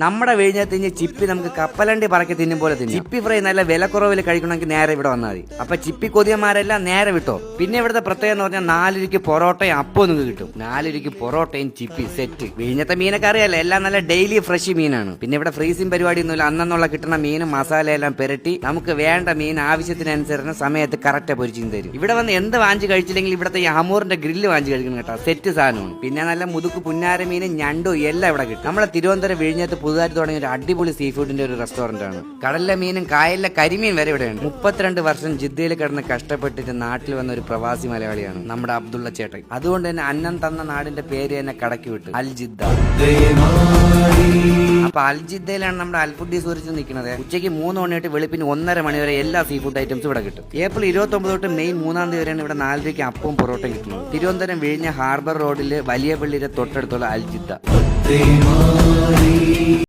നമ്മുടെ വിഴിഞ്ഞത്തിന് ചിപ്പി നമുക്ക് കപ്പലണ്ടി പറക്കി തിന്നും പോലെ തിന്നും. ചിപ്പി ഫ്രൈ നല്ല വിലക്കുറവിൽ കഴിക്കണമെങ്കിൽ നേരെ ഇവിടെ വന്നാൽ മതി. അപ്പൊ ചിപ്പി കൊതിയന്മാരെല്ലാം നേരെ വിട്ടോ. പിന്നെ ഇവിടുത്തെ പ്രത്യേകത എന്ന് പറഞ്ഞാൽ 4 രൂപയ്ക്ക് പൊറോട്ടയും അപ്പം നിങ്ങൾക്ക് കിട്ടും. 4 രൂപയ്ക്ക് പൊറോട്ടയും ചിപ്പി സെറ്റ്. വിഴിഞ്ഞത്തെ മീനൊക്കെ അറിയാലോ, എല്ലാം നല്ല ഡെയിലി ഫ്രഷ് മീനാണ്. പിന്നെ ഇവിടെ ഫ്രീസിംഗ് പരിപാടി ഒന്നുമില്ല. അന്നുള്ള കിട്ടുന്ന മീനും മസാലയെല്ലാം പെരട്ടി നമുക്ക് വേണ്ട മീൻ ആവശ്യത്തിനനുസരിച്ച് സമയത്ത് കറക്റ്റ് പൊരിച്ചും തരും. ഇവിടെ വന്ന് എന്ത് വാങ്ങിച്ച് കഴിച്ചില്ലെങ്കിൽ ഇവിടുത്തെ ഈ ഹമൂറിന്റെ ഗ്രില്ല് വാങ്ങിച്ച് കഴിക്കണം കേട്ടോ. സെറ്റ് സാധനമാണ്. പിന്നെ നല്ല മുതുക്ക് പുന്നാര മീനും ഞണ്ടും എല്ലാം ഇവിടെ കിട്ടും. നമ്മുടെ തിരുവനന്തപുരം വിഴിഞ്ഞത്ത് പുതുതായിട്ട് തുടങ്ങിയ ഒരു അടിപൊളി സീ ഫുഡിന്റെ ഒരു റെസ്റ്റോറന്റ് ആണ്. കടലിലെ മീനും കായലിലെ കരിമീൻ വരെ ഇവിടെയുണ്ട്. 32 വർഷം ജിദ്ദയിൽ കിടന്ന് കഷ്ടപ്പെട്ടിട്ട് നാട്ടിൽ വന്ന ഒരു പ്രവാസി മലയാളിയാണ് നമ്മുടെ അബ്ദുള്ള ചേട്ടൻ. അതുകൊണ്ട് തന്നെ അന്നം തന്ന നാടിന്റെ പേര് തന്നെ കടക്കി വിട്ടു, അൽ ജിദ്ദ. അപ്പൊ അൽ ജിദ്ദയിലാണ് നമ്മുടെ അൽഫുഡി സൂരിച്ച് നിൽക്കുന്നത്. ഉച്ചയ്ക്ക് 3 മണിയായിട്ട് വെളുപ്പിന് 1:30 മണി വരെ എല്ലാ സീ ഫുഡ് ഐറ്റംസും ഇവിടെ കിട്ടും. ഏപ്രിൽ 29 തൊട്ട് മെയ് 3 വരെയാണ് ഇവിടെ 4 രൂപയ്ക്ക് അപ്പവും പൊറോട്ടയും കിട്ടുന്നത്. തിരുവനന്തപുരം വിഴിഞ്ഞ ഹാർബർ റോഡില് വലിയ പള്ളിയുടെ തൊട്ടടുത്തുള്ള അൽ ജിദ്ദ.